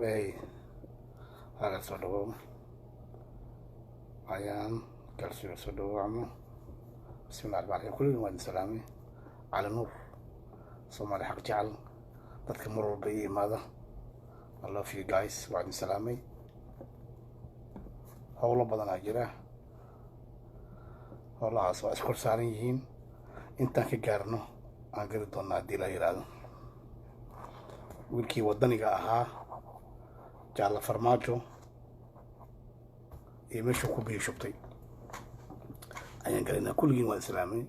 Hey, هذا صدوق أيام كرسي صدوق عمو بسم الله الرحمن الرحيم كل يوم سلامي على نور صومالي حق جعل dadka mar walba ii imaada I love you guys waa idin salaamay howlo badanaa jira howlahaas waa iskor saaran yihiin intaan ka gaarno aan gari doonaa haddii la yidhaahdo wiilkii wadaniga ahaa jaalla farmaajo iyo meeshuu ku biyo shubtay ayaan galaynaa kulligiin waa islaamay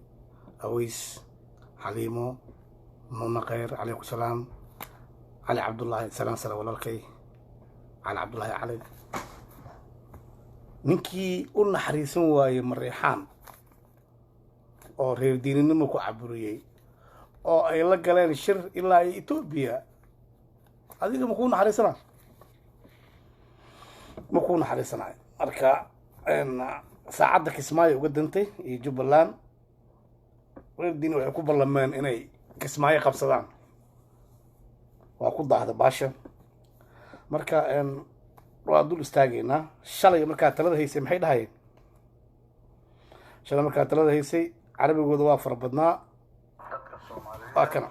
aways xaliimo nuna khayr calaykum salaam علي عبد الله سلام سلام والالكي علي عبد الله علي ninkii u naxariisan waayey Mariixaan oo reer diinimo ku caburiyay oo ay la galeen shir ilaa Itoobiya adiga ma ku naxariisana marka saacada Kismaayo uga dantay iyo Jubbaland reer diin waxay ku ballameen inay Kismaayo qabsadaan waa ku daahda baasha marka waa dul istaagayna shalay marka talada haysay maxay dhahayeen shalay marka talada haysay carabigooda waa far badnaa dadka Soomaaliyeed waa kana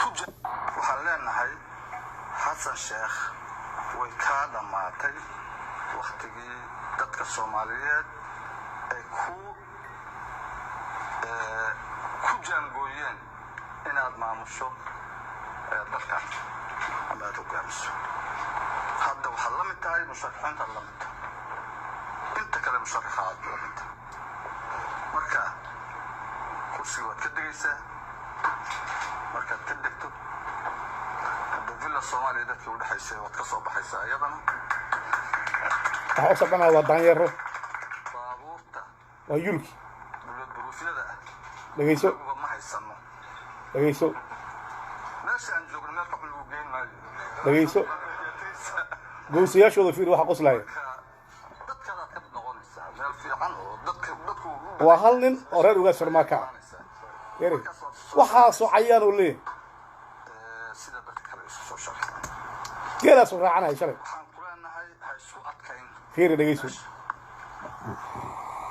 waxaan leenahay Xasan Sheekh way ka dhamaatay waqtigii dadka Soomaaliyeed ay ku jangoyeen inaad maamusho dalka ama aad hogaamiso hadda waxaad la mid tahay musharaxiinta la mid inta kale musharaxaad la mid marka kursiga waad ka degaysaa markaad ka degto hadda villa Soomaaliya dadkii u dhaxaysay waad ka soo baxaysaa iyadana waxaa u sabana waa daanyaro baabuurta waa yulki dowlad buruufyada dhageyso meeshaan joogno meel qofna lagu geyn maayo dhageyso goosiyaashooda fiir waxa qoslaya dadkanaad ka noqonaysaa meel fiican oo dadku waa hal nin oo reer uga sharmaaka yari waxaa soo cayaan oo leeyahay sida dadka kale isu soo sharxay geelaas u raacanay shalay waxaan ku leenahay ha isku adkayn fiir dhageyso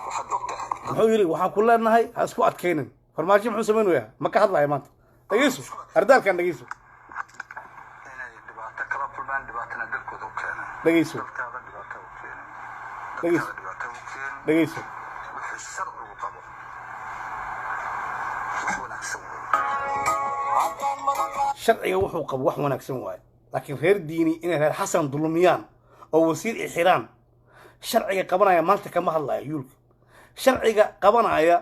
waxaad ogtahay wuxuu yiri waxaan ku leenahay ha isku adkaynin farmaajo muxuu sameeyay ma ka hadlayo maanta dhageyso ardaalkan dhageyso inay dhibaato kala kulmaan dhibaatana dalkooda u keenay dhageyso dhageyso wixii sharcigu qabo wax wanaagsan sharciga wuxuu qabo wax wanaagsan waaye laakiin reer diini inay reer xasan dulmiyaan oo wasiir ixiraan sharciga qabanaya maanta kama hadlayo yuulka sharciga qabanaya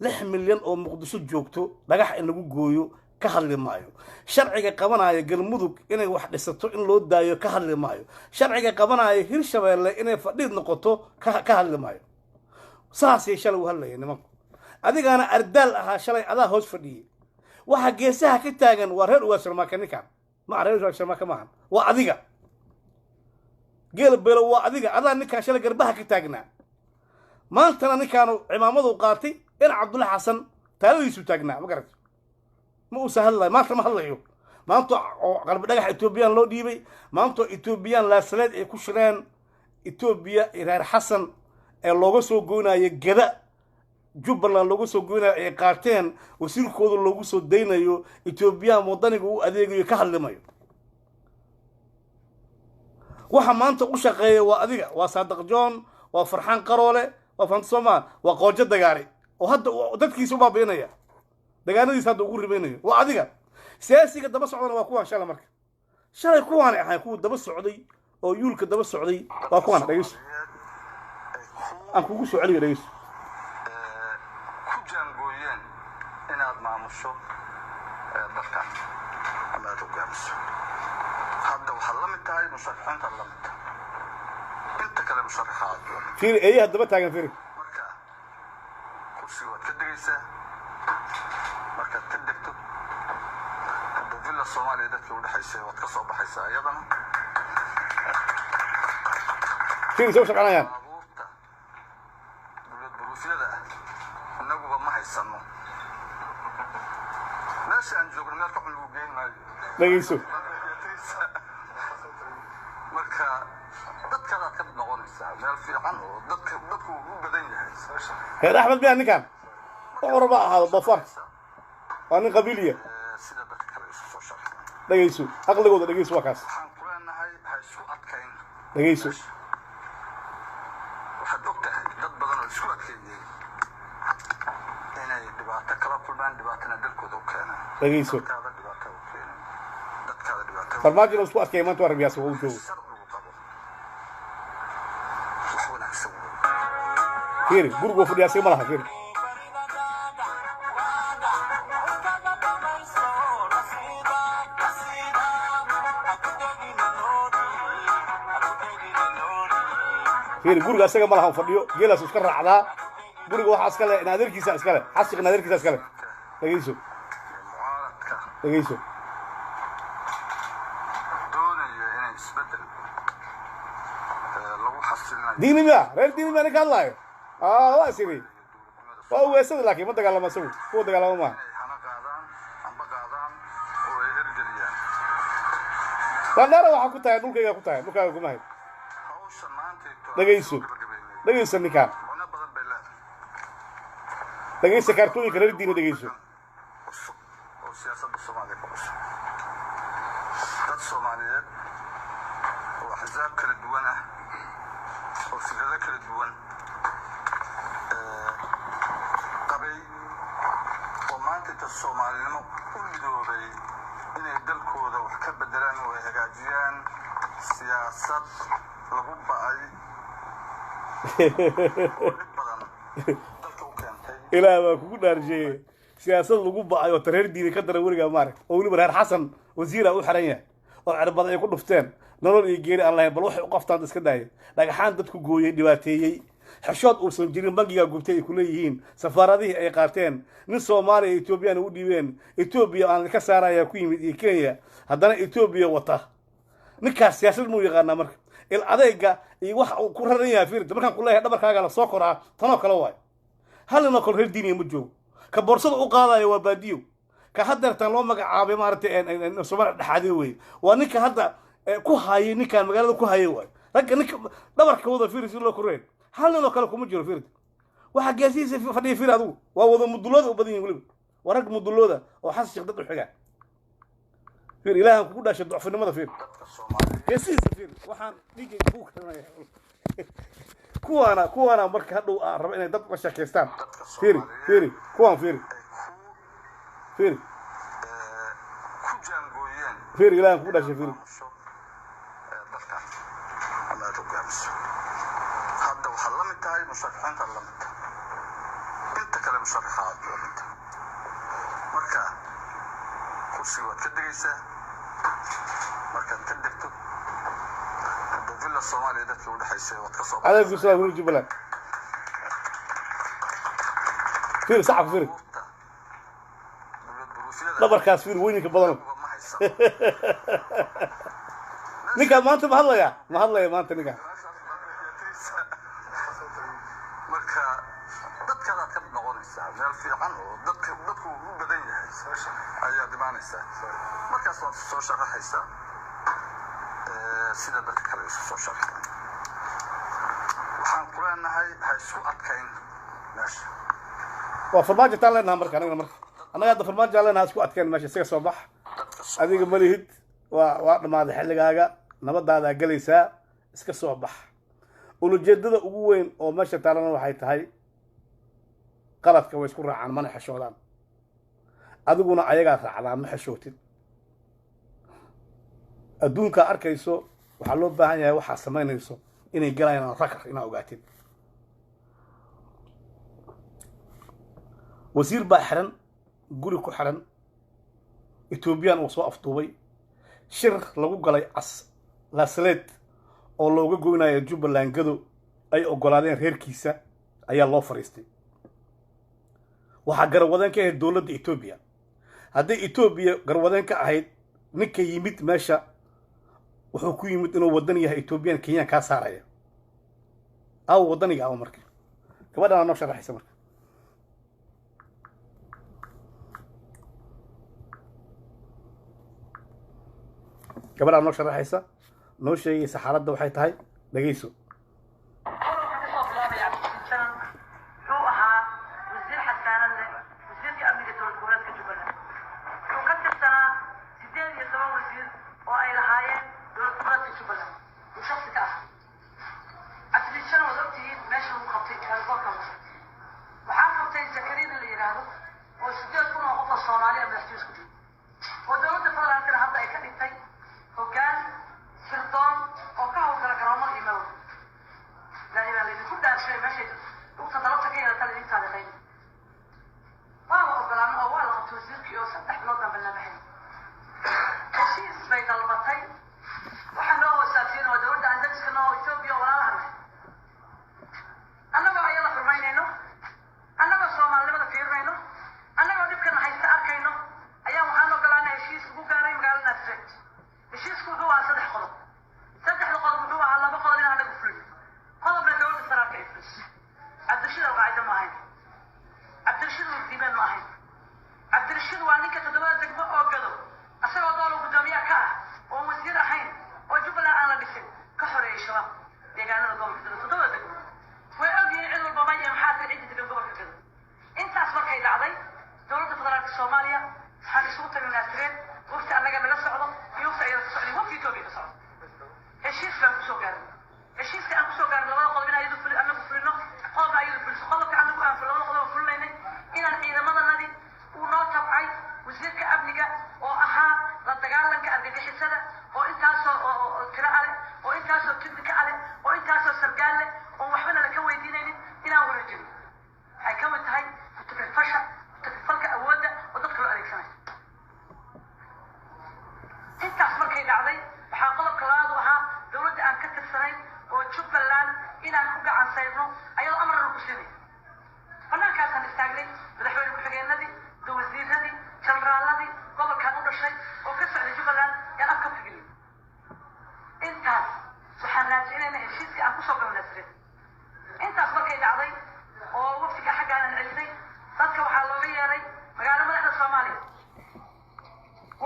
6 milyan oo muqdisho joogto dhagax in lagu gooyo ka hadli maayo sharciga qabanaya galmudug inay wax dhisato in loo daayo ka hadli maayo sharciga qabanaya Hirshabeelle inay fadhiid noqoto ka hadli maayo saasay shalay u hadlayeen nimanku adigana ardaal ahaa shalay adaa hoos fadhiyay waxa geesaha ka taagan waa reer uga sharmaaka ninkan ma reer uga sharmaaka maahan waa adiga geel beelo waa adiga adaa ninkan shalay garbaha ka taagnaa maantana ninkaanu cimaamadu qaatay in Cabdulla Xasan taladiisu taagnaa ma garato ma uu sahal maanta ma hadlayo maanta qalbi dhagax Ethiopian loo dhiibay maanta Ethiopian la salaad ay ku shireen Ethiopia reer Xasan ee looga soo goonayo gada Jubbaland looga soo goonayo ay qaateen wasiirkooda loogu soo deynayo Ethiopia wadaniga uu adeegayo ka hadlamayo waxa maanta u shaqeeyo waa adiga waa Saadaq John waa Farxaan Qaroole waa Fansoma waa Qoojo Dagaari oo hadda dadkiisu baabiinaya dagaanadiisa hadda ugu ribaynayo waa adiga siyaasiga daba socdana waa kuwan shalay marka shalay kuwan ahay kuwa daba socday oo yuulka daba socday waa kuwan dhageyso aan kugu soo celiyo dhageyso ku jangoyeen inaad maamusho dalka ama aad hogaamiso hadda waxaad la mid tahay musharaxiinta la mid inta kale musharaxaad fiir eeyaha daba taagan fiir waad ka degaysaa markaad ka degto hadda villa Soomaaliya dadkii u dhaxaysay waad ka soo baxaysaa iyadana fiir soo shaqaynayaan baabuurta dowlad buruufyada inaguba ma haysano ماشي أنجو قلنا لكم الوجين ماي dhegeyso مركا dadka aad ka noqonaysaa meel fiican oo dadku u badan yahay heer axmed biyaa ninkan orba ahaado dafar waa nin qabiiliya sida dadka kale isu soo sharxay dhegeyso aqligooda dhegeyso waa kaas waxaan ku leenahay ha isku adkayn dhegeyso waxaad ogtahay dad badan oo isku adkeeyay inay dhibaato kala kulmaan dhibaatana dalkooda u keenaan dhegeyso dadkaada dhibaato u keenan dadkaada dhibaato farmaajo isku adkeeyay maanta waa rabiyaas oo u joogo فيري برجو في الياسين مالها فيري فيري برجو أسيق مالها فديو جيلا سكر رعدا برجو حاسكله نادر كيسا أسكله حاسك نادر كيسا أسكله تجيسو تجيسو ديني ما غير ديني ما نقال الله واسيري هو يسد لكن ما تقال ما سوي هو تقال ما فانا راح كنت هاي دولك كنت هاي دولك كم هاي دقيسو دقيسو نكان دقيسو كرتوني كرر ديني دقيسو الصوماليات وأحزاب كلا دوانة وفكرة كلا دوان قبي وما أنت الصومالي لما أولدوا بي إن يدلكوا ذو حكب الدران وهجاجيان سياسات لغوبة أي إلا ما كنا رجيه سياسات لغوبة أي وترهير ديني كدر ورقة مارك أولي برهر حسن وزيرة أو حرية oo cirbaad ay ku dhufteen nolol iyo geeri Allah bal waxay u qaftaan iska daayay dhagaxaan dadku gooyay dhibaateeyay xishood uu soo jirin bangiga gubtay ay ku leeyihiin safaaradihii ay qaateen nin Soomaaliya iyo Itoobiya u dhiibeen Itoobiya aan ka saaraya ku yimid iyo Kenya haddana Itoobiya wata ninkaas siyaasad muu yaqaana marka il adayga iyo wax uu ku raran yahay fiirta markaan ku leeyahay dhabarkaaga la soo koraa tan oo kale waay halina kol reer diiniga ma joogo ka boorsada u qaadayo waa baadiyo ka hadda tan loo magacaabay maartay Soomaaliya dhaxadii way waa ninka hadda ku hayay ninkan magaalada ku hayay way ragga ninka dhabarka wada fiiris loo koreen halna kale kuma jiro fiirid waxa gaasiisa fadhiya fiir adu waa wada mudulada u badan yihiin waliba waa rag mudulada oo xas shaqad u xiga fiir ilaahan ku dhashay ducfinimada fiir gaasiisa fiir waxaan dhigay ku keenay kuwana marka hadhow raba inay dad ka shakeystaan fiir kuwan fiir فيري فيري لا نقول شيء فيري هذا وحلمت هاي مشرحين حلمت انت كلام مشرحات انت مركا كرسي وتدريسه مركا تدكتو الدولة الصومالية ده لو دحيسه وتكسب على القصة ونجيب لك فيري صعب فيري dhabarkaas fiir weynka badan ninka maanta ma hadlaya maanta ninka marka dadka aad ka noqonaysaa meel fiican oo dadku u badan yahay ayaa dhimanaysaa markaas waad soo sharaxaysaa sida dadka kale isu soo sharaxay waxaan ku leenahay ha isku adkayn meesha waa farmaajo taan leenahay marka anaga marka أنا هذا فرمان جالنا هاسكو أتكلم ماشي سير صباح هذيك مليهد وواحد ما هذا حل جاجا نبض هذا جلسة سكر صباح ولجدد أقوين أو ماشي تعلنا وحيت هاي قرأت كويس كل عن منح الشغلان أدونا عيجا على منح الشوتين أدون كأركيسو وحلو بهاي وحاسمين يسو إني جلاينا ركر إنا أوقاتين وزير بحرن guri ku xiran Ethiopian oo soo afduubay shir lagu galay lasleed oo looga goynayo Jubaland gado ay ogolaadeen reerkiisa ayaa loo fariistay waxa garwadeen ka ahayd dawladda Ethiopia haddii Ethiopia garwadeen ka ahayd ninka yimid meesha wuxuu ku yimid inuu wadan yahay Ethiopian Kenya ka saaraya aw wadaniga aw markii gabadha noo sharaxaysa marka gabadha noo sharaxaysa noo sheegaysa xaaladda waxay tahay dhageyso.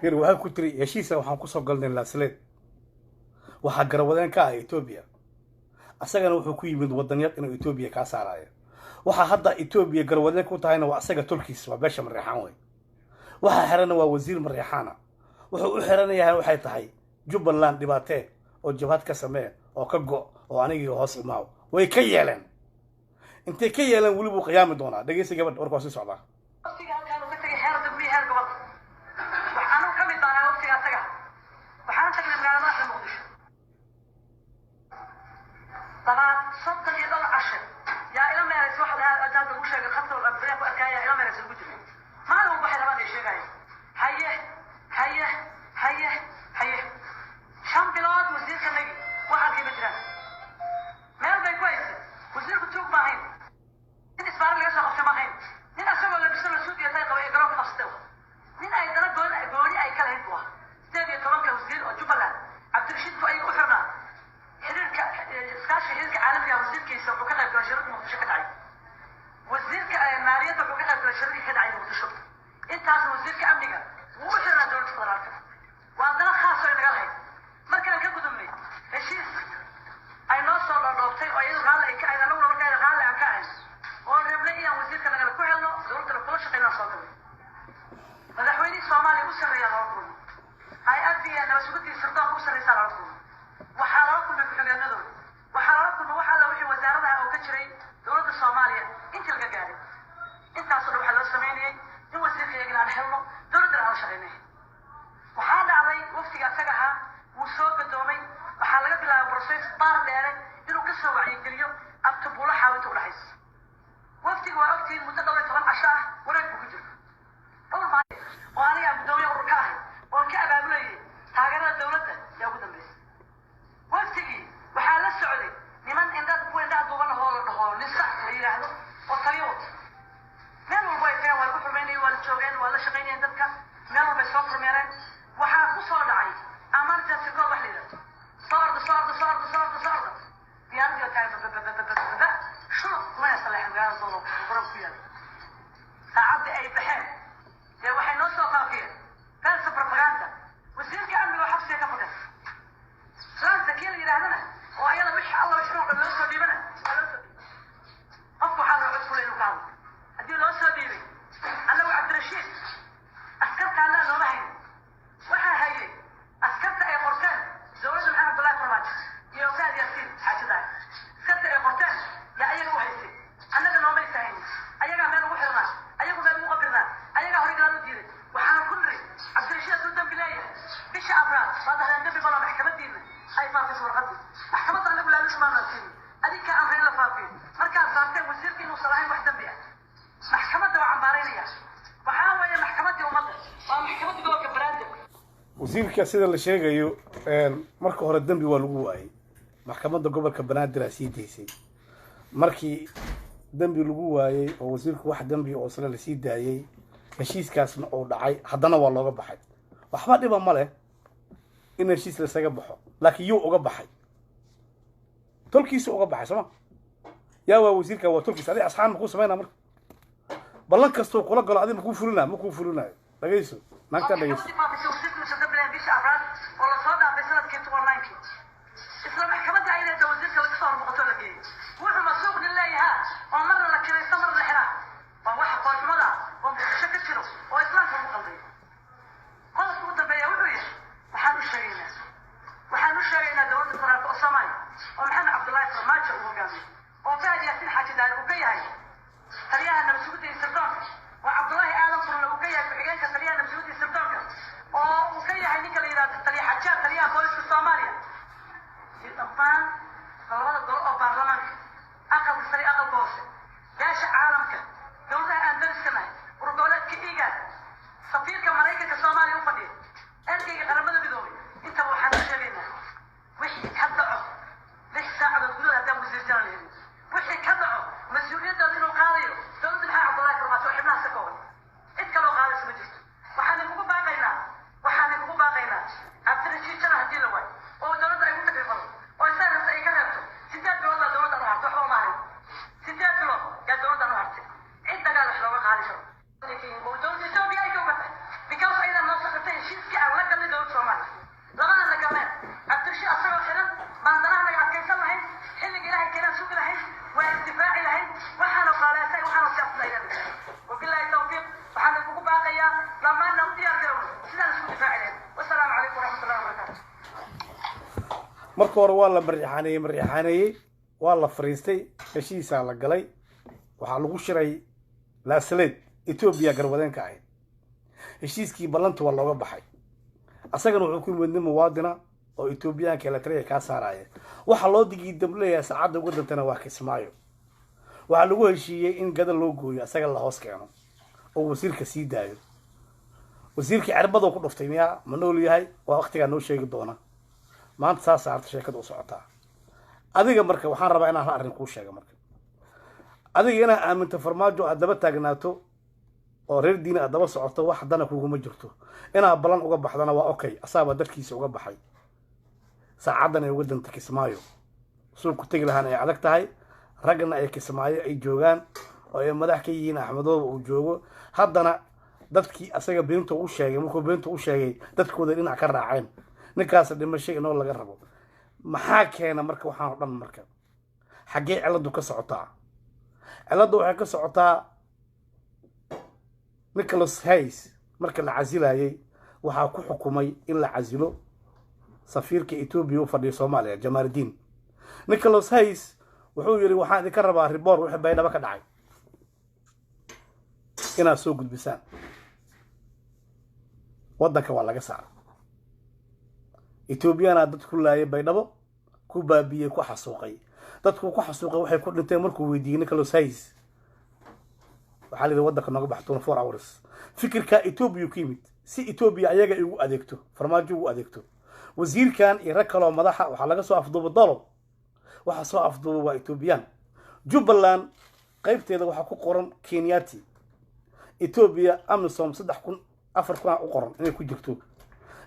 Yar waxaan ku tiri heshiisa waxaan ku soo galnay Laasleed waxa garwadeen ka ah Ethiopia asagana wuxuu ku yimid wadanyad inuu Ethiopia ka saarayo waxa hadda Ethiopia garwadeen ku tahayna waa asaga Turkiis waa beesha Mareyxaan way waxa xirana waa wasiir Mareyxaana wuxuu u xiranayaa waxay tahay Jubbaland dhibaatee oo jabhad ka sameey oo ka go oo anigii hoos imaaw way ka yeeleen intee ka yeeleen wali buu qiyaami doonaa dhageysi gabadh warka soo socda طبعا صدق يضل عشر يا إلى ما يرسل واحد هذا الوشة الخط والأبزاق وأركايا إلى ما يرسل الوجه ما له بحر ما ليش جاي هيه شام بلاد وزير كنجي واحد يبدرن ما يبغى كويس وزير بتوب ما هين إن إسماعيل اللي يسوق ما هين نين أسوق اللي بيصير السود يتلاقي قوي يقرأ في نفسه نين أيضا قولي أي كلام هو استاذ كمان كوزير وجبلان عبد الرشيد كوي أحرنا حريرك إسكاش حريرك عالمي وزير كيسا وكذا بلاشرة مقدشة كدعي وزير مالية وكذا بلاشرة كدعي مقدشة أنت هذا وزير كأمنية وحرنا دولة فدرالك وعندنا خاصة ينقلها مركنا كقدمي هشيس أي نصر للرابطين وأيضا غالة إكا أيضا نولا مركنا غالة عكاين ونرملي أن وزير كنا نقول كوحلنا دولة الكل شقينا صوتنا مدحويني الصومالي أسر رياض ربنا هاي أدي أنا بسكتي سرطان أسر رسالة ربنا وحالاتكم بحجاجنا دول وحالاتكم وحلا وحي وزارتها أو كشري دولة الصومالية أنت الجاجاري أنت أصلا وحلا السميني هو وزير يجينا عن حلمه دولة العشرينه وحال علي وفتي أسجعها وصوب الدومي وحالات بلا بروسيس طار داري إنه قصة وعي كليو أكتب ولا حاولت ولا حس وفتي وقتي المتداول طبعا عشاء ولا بوجود أول ما وأنا بدوي وركاه وركاه بقولي تاجر الدولة يا أبو دميس وفتي وحال السعودي لمن إن ده كل ده دوبنا هو لسه يراهدو وطريوت من هو بيفيا ولا بحرميني ولا شوغين ولا شغيني عندك من هو بيسافر ميران وحال قصة دعي أمرت سكوب حليلة صار ديانتي وتاعي شو ما يصلح مقال صلو برب فيها ساعد أي بحين يا وحي نص وقافية فلسفة بروباغندا وزير كأمي وحبسي كفكس faafis warqadii maxkamadda anagu laalush maa nasiin adinka aan reer la faafin markaad saarteen wasiirka inuu salahayn wax dambi ah maxkamadda waa cambaaraynaya waxaa weeye maxkamaddii ummadda waa maxkamadda gobolka banaadir wasiirka sida la sheegayo marka hore dambi waa lagu waayay maxkamadda gobolka banaadir aa sii daysay markii dambi lagu waayay oo wasiirku wax dambi oo isla la sii daayay heshiiskaasna uu dhacay haddana waa looga baxay waxba dhiba ma leh in heshiis lasaga baxo laakiin yuu uga baxay tolkiisa uga baxay sooma yaa waa wasiirka waa tolkiisa adiga asxaan makuu samaynaa marka ballan kastoo kula galo adiga makuu fulinayo makuu fulinayo dhagayso naagta dhagayso isla maxkamadda ayada wasiirka laga soo hormuqato la geeyey wuxuu masuuq nin leeyahaa oo marna la kiraysto marna la xiraa waa waxa qoolxumada oo bulsho ka jiro oo islaamka ugu qalday qodobka ugu dambeeya wuxuu yidhi waxaan u sheegaynaa dowladda federaalka oo soomaaliya oo maxamed cabdullaahi farmaajo uu hogaamiyo oo fahad yaasin xaaji daari uu ka yahay taliyaha nabadsuguda iyo sirdoonka oo cabdullaahi aadan furle uu ka yahay ku-xigeenka taliyaha nabadsuguda iyo sirdoonka oo uu ka yahay ninka la yidhahdo taliya xajaar taliyaha booliska soomaaliya dhammaan labada golo oo baarlamaanka aqalka sare aqalka hoose beesha caalamka dowladaha aan dariskanahay urgoboleedka iga safiirka maraykanka soomaaliya u fadhiya ergeyga qaramada midoobay intaba waxaan u sheegaynaa wixii ka dhaco 6 saacadood gudahood haddaan wasiir jalan helin wixii ka dhaco mas-uuliyadooda inuu qaadayo dowladda maxaa cabdullaahi farmaajo oo xibnaha ka kooban cid kaloo qaadaysa ma jirto waxaana kugu baaqaynaa cabdirashiid jana haddii la waayo oo dowladda ay ku tagrifado oo isaarasta ay ka reebto 8 bilood baa dowladdan u hartay waxba uma harin 8 bilood yaa dowladdan u hartay cid dagaal wax looga qaadi karo dowladda etoobiya ay ka ugatay because ayadan noo socotay heshiiskii aan la galnay dowladda soomaaliya labana la galneen cabdirashiid asagoo xiran baan danaha naga adkaysan lahayn xilliga ilaahay keenaan sugi lahayn waa isdifaaci lahayn waxaana qaaleesay waxaana siyaasada wabilaahi tawfiiq waxaana kugu baaqayaa dhammaanna u diyaar garowno sidaan isku difaaci lahayn wasalaamu calaykum waraxmatullahi wabarakaatu marka hore waa la maryaxaaneeyey waa la fariistay heshiisaa la galay waxaa lagu shiray laasaleed etoobiya garwadeenka ahayd heshiiskii ballanta waa looga baxay asagana wuxuu ku yimid nin muwaadina oo etoobiyaanka eletariya kaa saaraya waxaa loo digii damleeyahay saacadda ugu dantana waa kismaayo waxaa lagu heshiiyey in gadal loo gooyo asaga la hoos keeno oo wasiirka sii daayo wasiirkii cirbadoo ku dhuftay miyaa ma nool yahay waa waqtigaa noo sheegi doona maanta saasa harta sheekada u socotaa adiga marka waxaan rabaa inaan hal arrin kuu sheega marka adiga inaad aaminto farmaajo aad daba taagnaato oo reer diini aad daba socoto wax haddana kuguma jirto inaad ballan uga baxdana waa okay asaaba dadkiisa uga baxay saacaddan ay uga danta kismaayo suulku tegi lahaan ay adag tahay raggana ay kismaayo ay joogaan oo ay madax ka yihiin axmedooba uu joogo haddana dadkii asaga beenta u sheegay markuu beenta u sheegay dadkooda dhinac ka raaceen ninkaas dhimasho inoo laga rabo maxaa keena marka waxaan oo dhan marka xaggee ciladu ka socotaa ciladu waxay ka socotaa Nicholas Hayes marka la casilayay waxaa ku xukumay in la casilo safiirka Ethiopia u fadhiyo Soomaaliya Jamaaluddin Nicholas Hayes wuxuu yiri waxaan idinka rabaa report wixii baydhaba ka dhacay inaad soo gudbisaan wadanka waa laga saaray Ethiopiana dad ku laayay baydhabo ku baabiyay ku xasuuqay dadku ku xasuuqay waxay ku dhinteen markuu weydiiyay Nicholas Hayes waxaa la wadanka nooga baxto 4 hours fikirka Ethiopia ku yimid si Ethiopia ayaga ugu adeegto farmaajo ugu adeegto wasiirkan iyo rag kale oo madaxa waxa laga soo afduubo dalo waxa soo afduubo waa Ethiopian Jubaland qaybteeda waxa ku qoran Kenyati Ethiopia AMISOM 3,000 4,000 u qoran inay ku jirto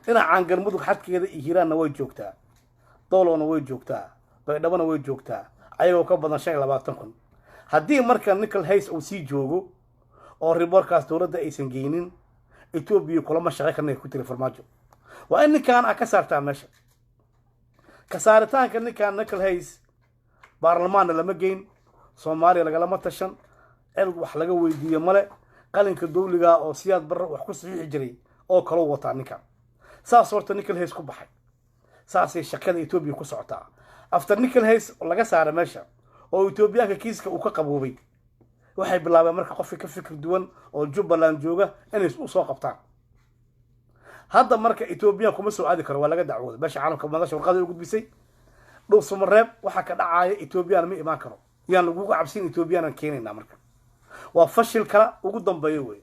dhinacan galmudug xadkeeda iyo Hiiraanna way joogtaa doolona way joogtaa baydhabana way joogtaa ayagoo ka badan 25,000 haddii marka Nicholas Hayes uu sii joogo oo reportkaas dowladda aysan geynin Ethiopia kulama shaqo kan ay ku tiri farmaajo waa in ninkan ka saartaa meesha ka saaritaanka ninkan Nicholas Hayes baarlamaanka lama geyn Soomaaliya lagalama tashan cid wax laga weydiiyo male qalinka dawliga oo siyaad bar wax ku saxiix jiray oo kala wata ninkan saas horta Nicholas Hayes ku baxay saasay shaqada Ethiopia ku socotaa after Nicholas Hayes laga saaray meesha oo Ethiopia kiiska uu ka qaboobay waxay bilaabeen marka qof ka fikir duwan oo Jubaland jooga inay u soo qabtaan hadda marka Ethiopia kuma soo aadi karo waa laga dacwooday basha caalamka madasha warqada ugu gudbisay dhuusamareeb waxa ka dhacaya Ethiopia ma imaan karo yaan lagu cabsin Ethiopia aan keenayna marka waa fashil kala ugu dambeeyo way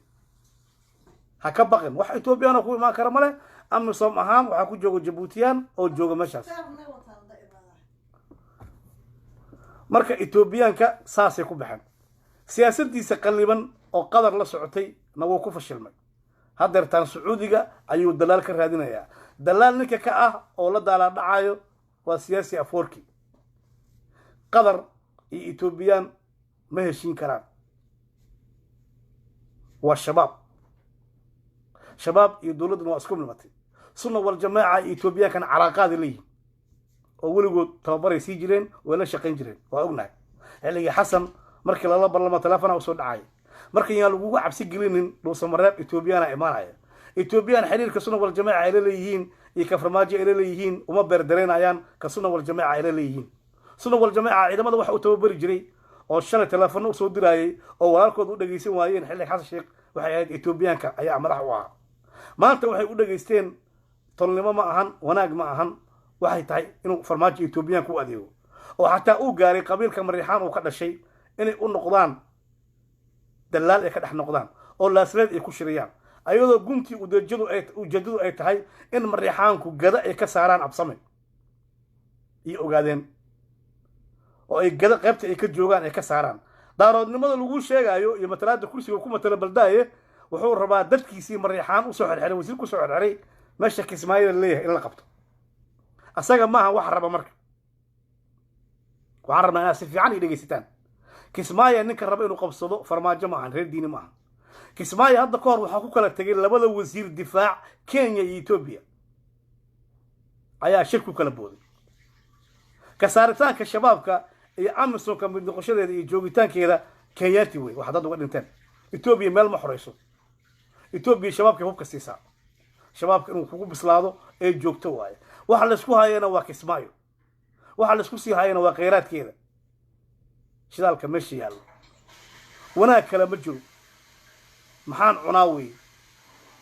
ha ka baqin wax Ethiopia ku imaan kara male ama som ahaan waxa ku joogo Djibouti oo jooga meeshaas marka Ethiopianka saasay ku baxan siyaasaddiisa qaliban oo qadar la socotay nawo ku fashilmay hadeertaan Sacuudiga ayuu dalaal ka raadinayaa dalaal ninka ka ah oo la daala dhacayo waa siyaasi Afwerki qadar iyo Ethiopian ma heshiin karaan waa shabaab iyo dawladdu waa isku milmatay sunna wal jamaa Ethiopian kan calaaqaad leeyihiin oo weligood tababaray sii jireen oo la shaqayn jireen waa ognahay xilliga Xasan markii la barlama telefoon soo dhacay markii yaa lagu cabsi gelinin dhuusamareeb Ethiopiana imaanaya Ethiopian xiriirka sunna wal jamaa ay leeyihiin iyo ka farmaajo ay leeyihiin uma beerdareynayaan ka sunna wal jamaa ay leeyihiin sunna wal jamaa ciidamada waxa uu tababari jiray oo shalay telefoon soo dirayay oo walaalkood u dhageysan waayeen xilliga Xasan Sheekh waxay ahayd Ethiopianka ayaa madax u ah maanta waxay u dhageysteen tolnimo ma ahan wanaag ma ahan waxay tahay inuu farmaajo Ethiopian ku adeego oo xataa uu gaaray qabiilka Mariixaan uu ka dhashay inay u noqdaan dalaal ay ka dhex noqdaan oo laasleed ay ku shiriyaan ayadoo guntii ujeedadu ay tahay in Mariixaanku gada ay ka saaraan absame iyo ogaadeen oo ay gada qaybta ay ka joogaan ay ka saaraan daaroodnimada lagu sheegayo iyo matalaada kursiga ku matala baldaaye wuxuu rabaa dadkiisii Mariixaan u soo xirxiray wasiir ku soo xirxiray meesha Kismaayo leeyahay in la qabto asaga maaha wax raba marka waxaan rabnaa inaad si fiican dhegeysataan Kismaayo ninka raba inuu qabsado farmaajo maahan reer diini maahan Kismaayo hadda ka hor waxa ku kala tagay labada wasiir difaac Kenya iyo Ethiopia ayaa shirku kala booday ka saaritaanka shabaabka iyo Amisom ka mid noqoshadeeda iyo joogitaankeeda Kenyaati way waxa dad uga dhinteen Ethiopia meel ma xoreyso Ethiopia shabaabka hubka siisaa shabaabka inuu kugu bislaado ee joogto waaye waxa la isku hayana waa Kismaayo waxa la isku sii hayana waa kheyraadkeeda shidaalka meesha yaalo wanaag kale ma jiro maxaan cunaa wey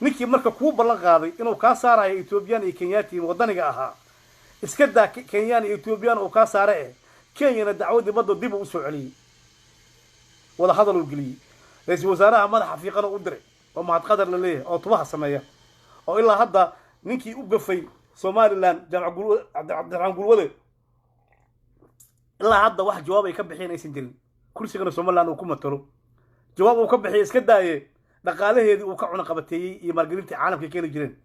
ninkii marka kuu ballan qaaday inuu ka saarayo Ethiopian iyo Kenyaati wadaniga ahaa iska daa Kenyan iyo Ethiopian oo ka saaray Kenyana dacwadii badda dib u soo celiyay wada hadal u geliyay ra'iisul wasaaraha madaxa fiiqana u diray oo mahad qadar la leeyahay oo tubaha sameeya oo ilaa hadda ninkii u gafay Somaliland jaamac Cabdiraxmaan Gulwade ilaa hadda wax jawaab ay ka bixin aysan jirin kursigana Somaliland uu ku matalo jawaab uu ka bixiyay iska daayay dhaqaalaheedii uu ka cuna qabateeyay iyo maalgelinta caalamka ka jireen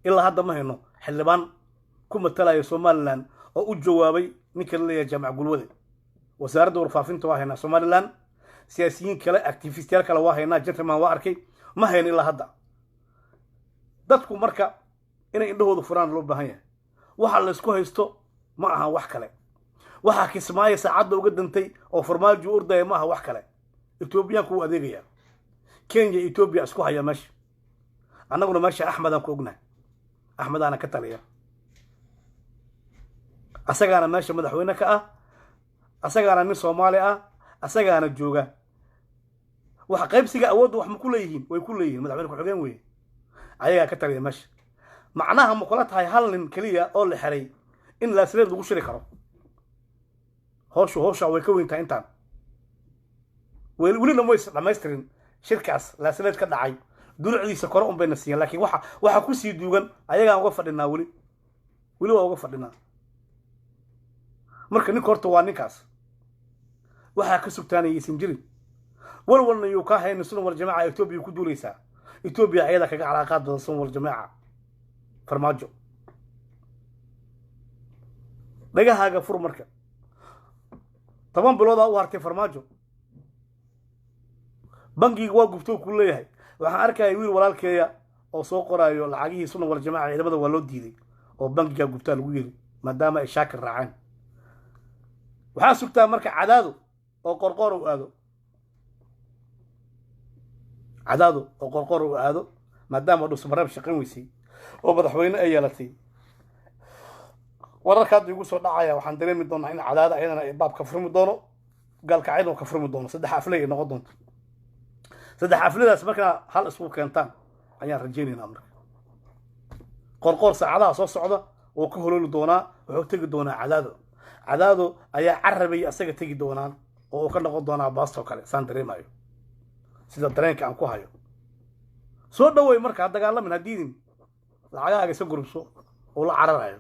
ilaa hadda ma hayno xildhibaan ku matalayo Somaliland oo u jawaabay ninka la leeyahay jaamac Gulwade wasaaradda warfaafinta waa hayna Somaliland siyaasiyiin kale activistiyaal kale waa hayna gentleman waa arkay ma hayno ilaa hadda dadku marka inay indhahooda furaan loo baahan yahay waxa la isku haysto ma aha wax kale waxa Kismaayo saacada uga dantay oo farmaajo urday ma aha wax kale Ethiopian ku adeegaya Kenya Ethiopia isku haya meesha annaguna meesha Axmed aan ku ognahay Axmed ana ka taliya asagaana meesha madaxweyne ka ah asagaana nin Soomaali ah asagaana jooga waxa qaybsiga awood wax ma ku leeyihiin way ku leeyihiin madaxweyne ku xigeen weey ayaga ka taliya meesha macnaha ma kula tahay hal nin kaliya oo la xiray in la isleed lagu shiri karo howsha way ka weyntaa intaan weli lama dhamaystirin shirkaas la isleed ka dhacay dulucdiisa kore un bayna siiyeen laakiin waxa ku sii duugan ayaga uga fadhinaa weli waa uga fadhinaa marka ninka horta waa ninkaas waxa ka sugtaanaysan jirin walwalna uu ka hayno sunna wal jamaa Ethiopia ku duuleysa Ethiopia ayada kaga calaaqaad badan sunna wal jamaa farmaajo dhagahaaga fur marka 10 bilood u hartay farmaajo bangiga waa gubto ku leeyahay waxaan arkay wiil walaalkeeya oo soo qoraayo lacagihii sunna wal jamaa ciidamada waa loo diiday oo bangiga gubta lagu yiri maadaama ay shaakir raaceen waxa sugtaa marka cadaado oo qorqor u aado maadaama dhuusamareeb shaqan weysay oo madaxweyne ay yeelatay wararkaad igu soo dhacaya waxaan dareemi doonaa in cadaada ayadana ay baab ka furmi doono galkacaydna ka furmi doono saddex aflay noqon doonto saddex afladaas markaa hal isku keentaan ayaan rajaynaynaa marka qorqoor saacadaha soo socda oo ka holooli doonaa wuxuu tegi doonaa cadaado ayaa carabay asaga tegi doonaan oo uu ka noqon doonaa baasto kale saan dareemayo sida dareenka aan ku hayo soo dhaweey markaa dagaalamin haddiidin lacagahaaga isa gurubso oo la cararayo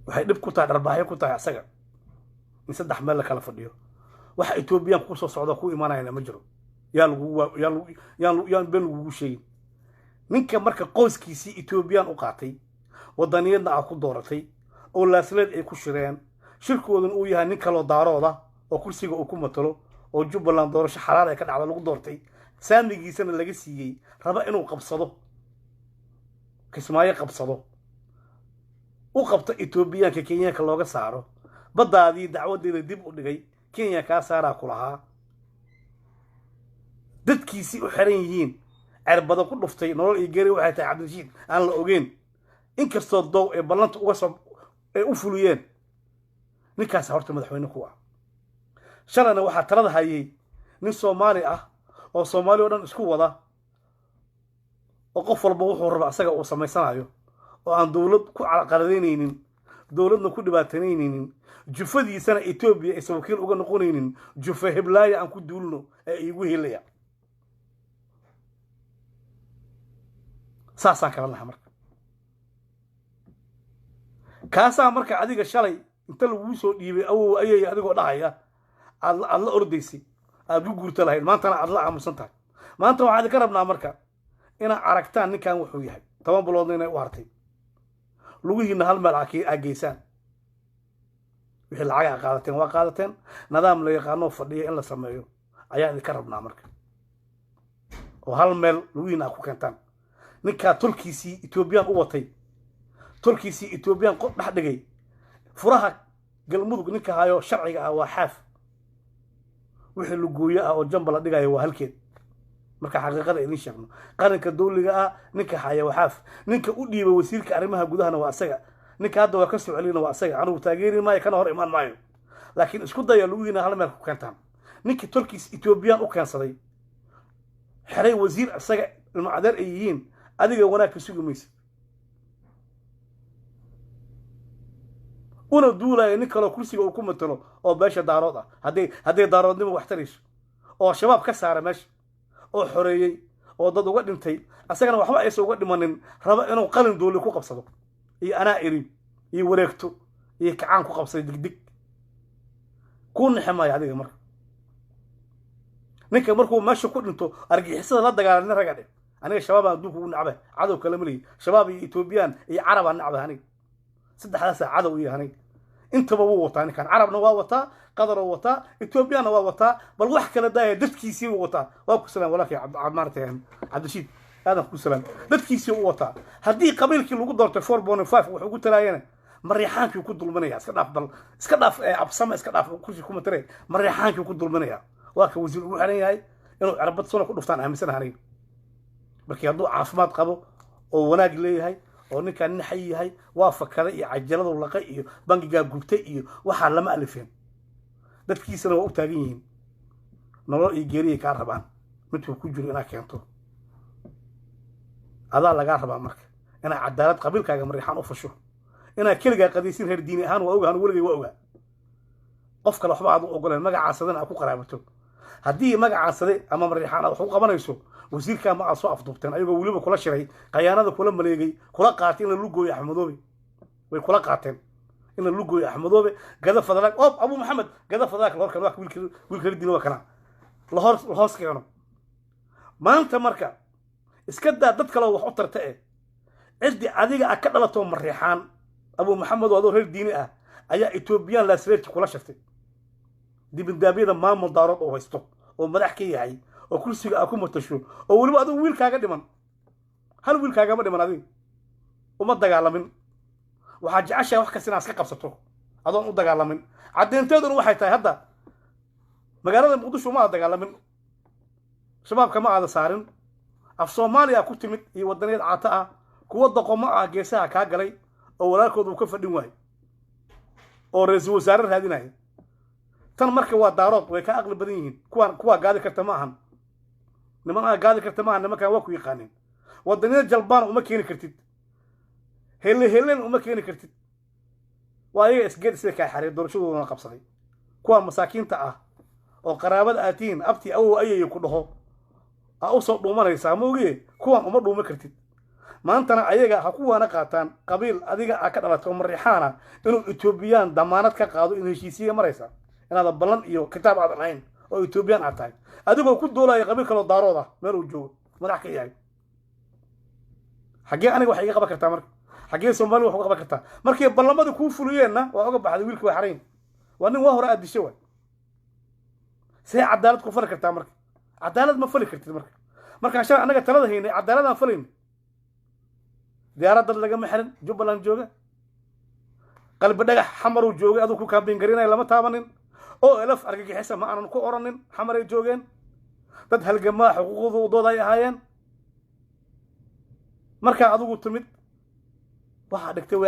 waxay dhib ku tahay dharbaaxyo ku tahay asaga in saddex meel la kala fadhiyo waxa Ethiopian ku soo socda ku imaanayna ma jiro yaan been lagugu sheegin ninka marka qoyskiisii Ethiopian u qaatay wadaniyadna ah ku dooratay oo laasleed ay ku shireen shirkoodan uu yahay nin kale oo daarooda oo kursiga uu ku matalo oo Jubbaland doorasho xalaal ay ka dhacdo lagu doortay saamigiisana laga siiyay raba inuu qabsado kismaayo qabsado u qabto Ethiopianka Kenyaanka looga saaro badaadii dacwadeeda dib u dhigay Kenya ka saaraa ku lahaa dadkiisii u xiran yihiin cirbada ku dhuftay nolol iyo geeri waxay tahay Cabdirashiid aan la ogeyn inkastoo doow ee ballanta uga soo ay u fuliyeen ninkaas horta madaxweyne ku ah shalana waxa talada hayay nin Soomaali ah oo Soomaali oo dhan isku wada oo qof walba wuxuu raba asaga uu sameysanayo oo aan dawlad ku carqaladeynaynin dawladna ku dhibaateynaynin jufadiisana Ethiopia ay wakiil uga noqonaynin jufa heblaaya aan ku duulno ee igu helaya saasaan kala lahaa marka kaasaa marka adiga shalay inta lagu soo dhiibay awow ayay adigoo dhahaya aad la ordaysay aad u guurta lahayd maantana aad la aamusan tahay maanta waxaad ka rabnaa marka inaad aragtaan ninkan wuxuu yahay 10 biloodna inay u hartay lugihiina hal meel geysaan wixii lacag qaadateen waa qaadateen nidaam la yaqaano fadhiya in la sameeyo ayaa idin ka rabnaa marka oo hal meel lugihiina ku keentaan ninka Turkiisii Ethiopian u watay Turkiisii Ethiopian qof dhex dhigay furaha galmudug ninka hayo sharciga ah waa xaaf wixii lu gooyo ah oo jamba la dhigayo waa halkeed marka xaqiiqada idin sheegno qaranka dawliga ah ninka haya waa xaaf ninka u dhiibay wasiirka arrimaha gudahana waa asaga ninka hadda waa ka soo celina waa asaga anigu taageeri maayo kana hor imaan maayo laakiin isku daya lugiina hal meel ku keentaan ninka Turkiis Ethiopian u keensaday xaray wasiir asaga ilmaadar ay yihiin adiga wanaag ka sugumaysa una duulay nin kale kursiga uu ku matalo oo beesha daarood ah haday daaroodnimo wax tarayso oo shabaab ka saara meesha oo xoreeyay oo dad uga dhintay asagana waxba aysan uga dhimanin raba inuu qalin dooli ku qabsado iyo ana iri iyo wareegto iyo kacaan ku qabsay digdig ku nixmay adiga marka ninka markuu meesha ku dhinto argixisada la dagaalan ragade aniga shabaab aan duuku u nacbay cadow kala mali shabaab iyo Ethiopian iyo Arab aan nacbay aniga saddexdaas cadow iyo aniga intaba wuu wataa ninkan Arabna waa wataa qadar waa wataa Ethiopian waa wataa bal wax kala daaya dadkiisii wuu wataa waa ku salaam walaalkii Cabdirashiid Cabdirashiid هذا كل سلام dadkiisii u wataa hadii qabiilkii lagu doortay 4.5 wuxuu ugu talaayeen marixaankii ku dulmanaya iska dhaaf absama iska dhaaf kursi kuma taray marixaankii ku dulmanaya waa ka wasiir ugu xiran yahay inuu arbad sano ku dhuftaan aaminsan aniga markii haduu caafimaad qabo oo wanaag leeyahay oo ninkan nin xay yahay waa fakada iyo cajalada laqay iyo bangiga gubtay iyo waxa lama alifeen dadkiisana waa u taagan yihiin nolol iyo geeriye ka rabaan midku ku jiro inaa keento هذا لقى ربع مرك أنا عدالات قبيل كاجا مريحان أفشوا أنا كل جا قديسين هر ديني هان وأوجه هان ولقي وأوجه قف كل حبا عضو أقول المجا عصدنا أكو قرابته هدي مجا عصدي أما مريحان أو حقوق ما يسوق وزير كان مع صوف ضبطين أيوة وليه كل شيء قيانا ده كل مليجي كل قاتين اللوجو يا أحمدوبي وكل قاتين إن اللوجو يا أحمدوبي جذا فضلك أبو محمد جذا فضلك الله كان ويل الدين وكنا الهرس كانوا ما أنت مركا iskada dad kale wax u tartay cidii adiga ka dhalato marixaan Abu Maxamed oo reer diini ah ayaa Ethiopian la sreet kula shaftay dibindaabiyada maamul daarad oo haysto oo madax ka yahay oo kursiga ku matasho oo waliba adigu wiilkaaga dhiman hal wiilkaaga ma dhiman adiga uma dagaalamin waxa jeceshay wax kasina iska qabsato adoon u dagaalamin cadeynteeduna waxay tahay hadda magaalada Muqdisho ma dagaalamin shabaabka ma aada saarin af Soomaaliya ku timid iyo wadaniyeed caata ah kuwa daqomo ah geesaha ka galay oo walaalkood uu ka fadhin waay oo ra'iisul wasaare raadinay tan marka waa daarood way ka aqli badan yihiin kuwa gaadi karta ma ahan niman aa gaadi karta maaha nimankan waa ku yaqaaneen waddaniyada jalbaan uma keeni kartid helen uma keeni kartid waa ayaga isgeed sida kaa xariir doorashadoodana qabsaday kuwa masaakiinta ah oo qaraabada aad tihiin abtii awow ayayo ku dhaho aa u soo dhuumanaysaa ma ogiye kuwan uma dhuuma kartid maantana ayaga ha kuwaana qaataan qabiil adiga aa ka dhalato mariixaana inuu etoobiyaan damaanad ka qaado in heshiisiya maraysa inaada ballan iyo kitaab aadan lahayn oo etoobiyaan aad tahay adigoo ku doolaya qabiil kaloo daarood ah meel uu joogo madax ka yahay xaggee aniga wax iga qaban kartaa marka xaggee soomaaliya wax uga qaban kartaa markii ballamada kuu fuliyeenna waa uga baxday wiilka waa xarayn waa nin waa hore aad disho waay see cadaalad ku fali kartaa marka cadaalad ma fali kartid markaan shalay annaga talada haynay cadaaladaan falayna diyaarad dad lagama xirin jubbaland jooga qalbi dhagax xamaruu joogay aduu ku kaambiin garinaya lama taabanin oo elaf argagixisa ma aanan ku oranin xamaray joogeen dad halgamaa xuquuqdooda ay ahaayeen markaa adigu timid waxaa dhigtay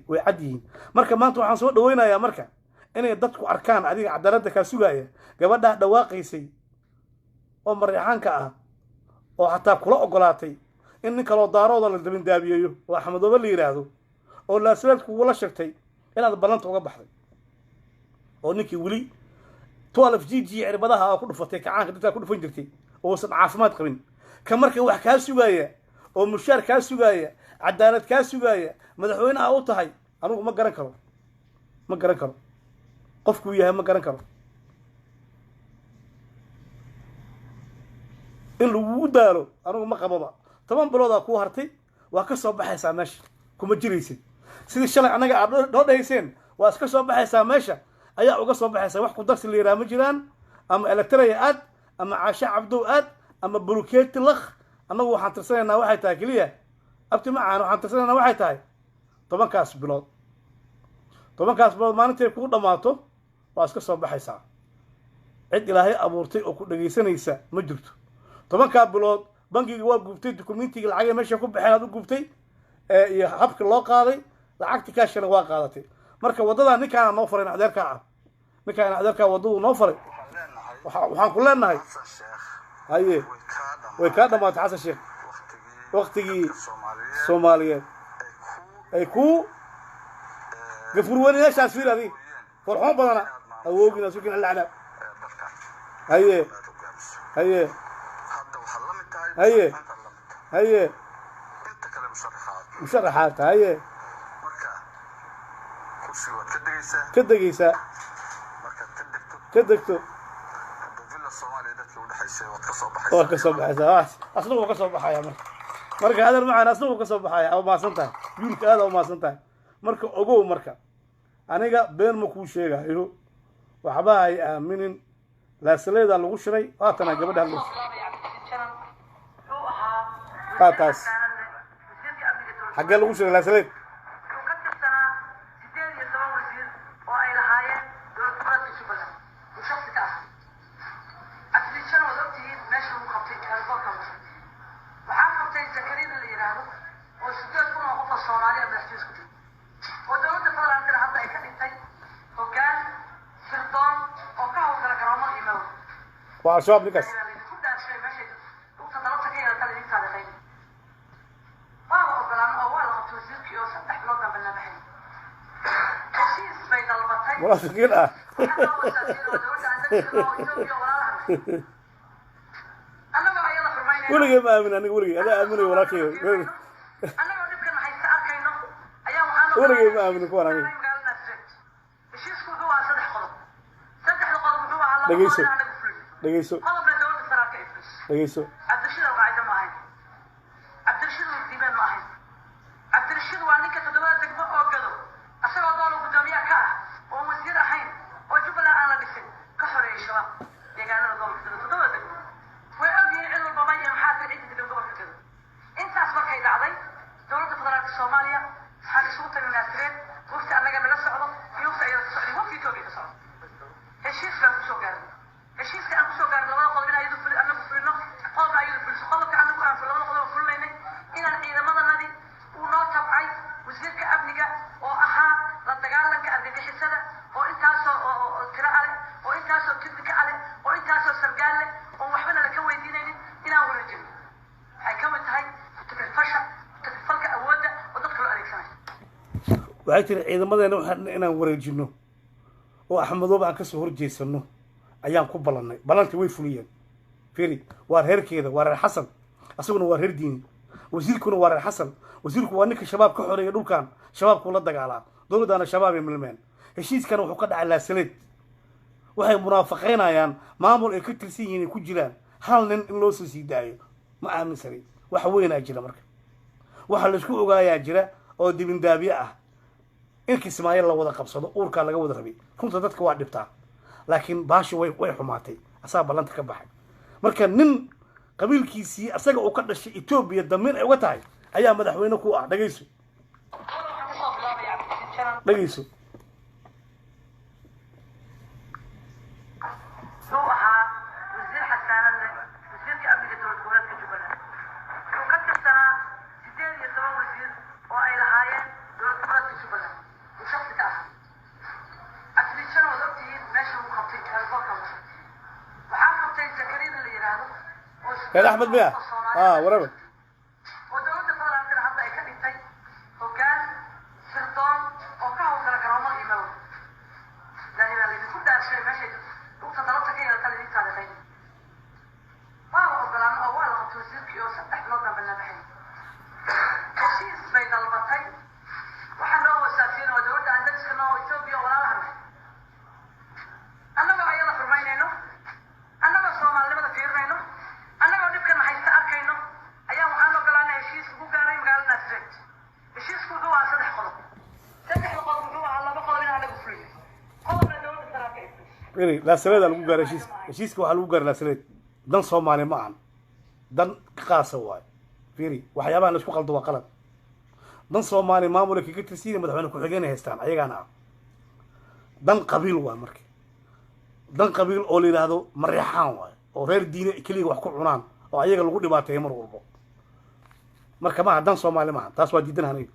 way cad yihiin marka maanta waxaan soo dhawaynayaa marka inay dadku arkaan adiga cadaaladda kaa sugaaya gabadhaa dhawaaqaysay oo mariixaanka ah oo xataa kula ogolaatay in nin kaloo daarooda la dabindaabiyeeyo oo axmedoobe la yidhaahdo oo laasleed kugula sheegtay inaad ballanta uga baxday oo ninkii weli 12 g cirbadaha ku dhufatay kacaanka dadka ku dhufan jirtay oo uusan caafimaad qabin ka marka wax kaa sugaaya oo mushaar kaa sugaaya cadaalad kaa sugaaya madaxweynaha u tahay anigu ma garan karo qofkuu yahay ma garan karo in lagu daalo anigu ma qababa 10 biloodaa kuu hartay waa ka soo baxaysaa meesha kuma jiraysid sidii shalay annaga aad noo dhahayseen waa iska soo baxaysaa meesha ayaa uga soo baxaysaa wax ku darsi la yidhaha ma jiraan ama elektraya aad ama caasha cabdow aad ama bulukeeti lakh annagu waxaan tirsanaynaa waxay tahay keliya abti macaan waxaan tirsanaynaa waxay tahay 10kaas bilood maalintay kugu dhammaato waa iska soo baxaysaa cid ilaahay abuurtay oo ku dhegaysanaysa ma jirto 10kaa bilood bankiga waa gubtay dukumentiga lacagay meesha ku baxeen aad u gubtay iyo habka loo qaaday lacagti kaashana waa qaadatay marka waddadaa ninkaana noo faray adeerkaa ah ninkaana adeerkaa waddadu noo faray waxaan ku leenahay haye way kaa dhammaatay xasan sheekh waqtigii soomaaliyeed ay ku gafurweynayaashaas fiir adiga farxoon badana awoogina sukin alacnaab haye musharaxaadta haye ka degaysaa ka degto waa ka soo baxaysaa asnagu ka soo baxaya marka hadal macaan asnagu ka soo baxaya ama maasan tahay wiilka aada u maasan tahay marka ogow marka aniga been ma kuu sheegayo waxba ay aaminin laasaleeda lagu shiray haatana gabadha lagu taas xagee lagu shiray laasaleed waa shabaab ninkaas munaafiqiin ah weligay ma aamin aniga weligay adaa aaminay walaalkay weligay ma aamin kuwan aniga dhegeyso cabdirashiid waa ninka 7 degmo oo gado asagoo doon gudoomiyaha ka ah oo wasiir ahayn oo jubbaland aan la dhisin ka xoreeyay shabaab deegaanada gobolka gado 7 degmo way ogyihiin cid walba ma iyo maxaa ka cid degan gobolka gado intaas markay dhacday dowladda federaalka soomaaliya waxaan isugu tagay naasireen wafti annaga naga socdo iyo wafti ayada ka socday wafti Itoobiya ka socdo heshiis baan kusoo gaaray heshiiska aan kusoo gaaray labada qodob in ayadu annagu fulino qodobna ayadu fuliso qodobka annagu aan labada qodob fulinaynay inaan ciidamadanadi uu noo tabcay wasiirka amniga oo ahaa la dagaalanka argagixisada oo intaasoo tiro ale oo intaasoo waxay tiri ciidamadeena waxaan inaan wareejino oo axmedooba aan kasoo horjeesano ayaan ku ballanay ballantii way fuliyeen fiiri waa reerkeeda waa reer xasan asaguna waa reer diini wasiirkuna waa reer xasan wasiirku waa ninka shabaab ka xoreeya dhulkan shabaabku la dagaalaa dowladdaana shabaab ay milmeen heshiiskan wuxuu ka dhacay laasaleed waxay munaafaqaynayaan maamul ay ka tirsan yihiin ay ku jiraan hal nin in loo soo sii daayo ma aaminsanay wax weynaa jira marka waxa laisku ogaayaa jira oo dibindaabye ah in kismaayo la wada qabsado uurkaa laga wada rabay runta dadka waa dhibtaa laakiin baashu way xumaatay asaa ballanta ka baxay marka nin qabiilkiisii asaga uu ka dhashay etoobiya damiin ay uga tahay ayaa madaxweyne ku ah dhagayso dhagayso يا احمد بيه وربع ودولة فضل كده حتى يكتب وكان سرطان وكهو كلا كرامة إيماو لأن اللي كل ده شيء ماشي وتطلبت كده تلي دي تاع خير ما هو قلنا أول خطوة كيو سبح لنا بالنبحين كشيء بين البطين وحنا هو سافين ودولة عندنا سكنا وإثيوبيا ولا هم أنا بقى يلا فرمينه أنا بس ما معلمة فيرنه أنا قاعد أبكي ما حيست أركينه أيام وحنا قلنا هشيس بوجاري مقال نسرت هشيس كله عصد حقله سدح القلب جوا على بقول من على قفلي قلب الدولة الثلاثة إيه لا سرد على بوجار هشيس كوا على بوجار لا سرد دن صومالي معن دن قاسة واي فيري وحيابا نشوف قلب وقلب دن صومالي ما مولك كتير مدحونا كحجينا هستان أيجانا دن قبيل واي مركي دن قبيل أولي هذا مريحان واي oo reer diine kaliya wax ku cunaan oo ayaga lagu dhibaateeyo mar walba marka ma hadan Soomaali ma taas waa diidan hanay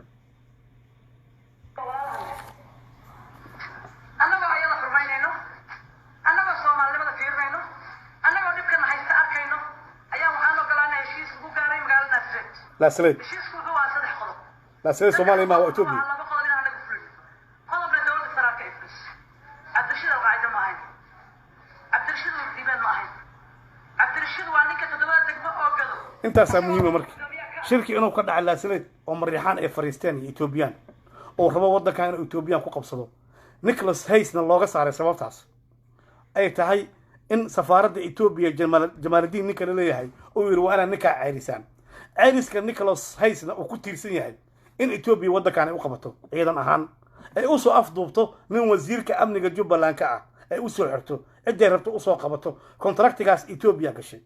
annaga ayada furmaynayno annaga Soomaalnimada fiirnayno annaga dibkan haysta arkayno ayaa waxaan ogolaanay heshiis ugu gaaray magaalada Nasrad la salid heshiisku waa saddex qodob la salid Soomaali ma waa Itoobiya qodobna dowladda saraakiil abdishida qaayda ma ahayn abdishida diiban ma ahayn intaasaa muhiima marka shirki inuu ka dhacay laasaleed oo mariixaan ay fariisteen iyo Ethiopian oo rabo wadanka inuu Ethiopian ku qabsado Nicholas Hayesna looga saaray sababtaas ay tahay in safaaradda Ethiopia Jamaaluddin ninka leeyahay oo yiri waa inaan ninka cayrisaan cayriska Nicholas Hayesna uu ku tiirsan yahay in Ethiopia wadanka ay u qabato ciidan ahaan ay u soo afduubto nin wasiirka amniga Jubbaland ka ah ay u soo xirto cidday rabto u soo qabato kontraktigaas Ethiopia gashay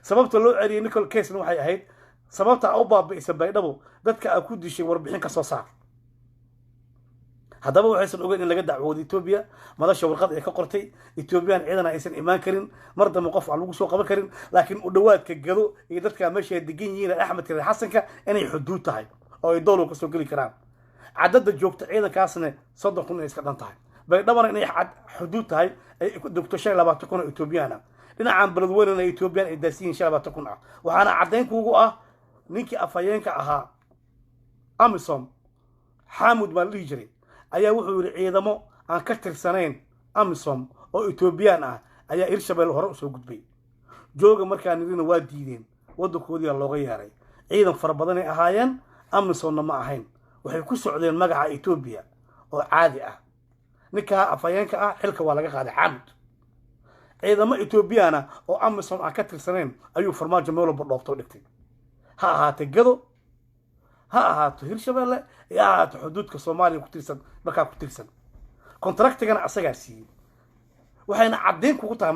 sababta loo celiyay Nicholas Hayes waxay ahayd sababta u baabi'isay baydhabo dadka ay ku dishay warbixin ka soo saar haddaba waxaysan ogeyn in laga dacwooday Ethiopia madasha warqad ay ka qortay Ethiopian ciidan aysan imaan karin mar dambe qof aan lagu soo qaban karin laakiin u dhawaadka gado iyo dadka meesha degan yihiin Axmed Kare Xasanka inay xuduud tahay oo ay dowlad ka soo gali karaan cadada joogta ciidankaasna 30,000 iska dhan tahay baydhabo inay xuduud tahay ay dogto 25,000 Ethiopian dhinacan beledweynaha Ethiopian ay daasiin 25,000 waxaana cadeyn kuugu ah ninkii afayeenka ahaa Amisom Xamud Malijri ayaa wuxuu yiri ciidamo aan ka tirsanayn Amisom oo Ethiopian ah ayaa Hirshabelle hore u soo gudbay jooga markaa nidina waa diideen wadankoodii looga yeeray ciidan fara badan ay ahaayeen Amisomna ma ahayn waxay ku socdeen magaca Ethiopia oo caadi ah ninka afayeenka ah xilka waa laga qaaday Xamud ciidamo Ethiopiana oo Amisom aan ka tirsanayn ayuu farmaajo meel walba dhoofto dhigtay ha ahaatee gado ha ahaato Hirshabelle ya ahaato xuduudka Soomaaliya ku tirsan markaa ku tirsan kontraktigana asagaa siiyay waxayna cadeyn kugu tahay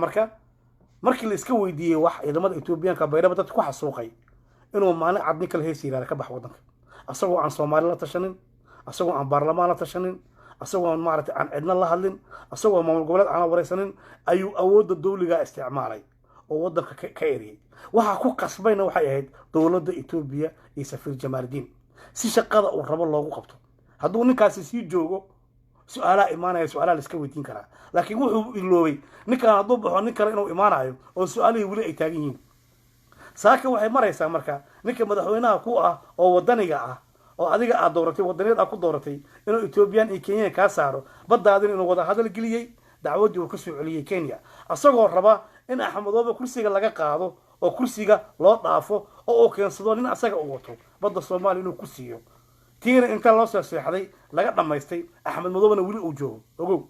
markii la iska weydiiyay wax ciidamada Ethiopianka baydhabo dad ku xasuuqay inuu maalin cadni kala heesiyo ka bax wadanka asagoo aan Soomaali la tashanin asagoo aan baarlamaan la tashanin asagoo aan maaragtay aan cidna la hadlin asagoo maamul goboleed aan wareysanin ayuu awoodda dawliga isticmaalay oo wadanka ka eriyay waxa ku qasbayna waxay ahayd dawladda Ethiopia iyo safiir Jamaaluddin si shaqada uu rabo loogu qabto hadduu ninkaasi sii joogo su'aalaha imaanaya su'aalaha la iska weydiin karaa laakiin wuxuu iloobay ninkan hadduu baxo nin kale inuu imaanayo oo su'aalihii weli ay taagan yihiin saaka waxay maraysaa marka ninka madaxweynaha ku ah oo wadaniga ah oo adiga aad dooratay wadaniyaed aad ku dooratay inuu etoobiyaan iyo kenyaan kaa saaro baddaadin inuu wada hadal geliyey dacwaddii uu ka soo celiyey kenya asagoo raba in axmedoobe kursiga laga qaado oo kursiga loo dhaafo oo uu keensado nin asaga u wato badda soomaaliya inuu ku siiyo tiina inta loo soo seexday laga dhammaystay axmed madoobena weli uu joogo ogow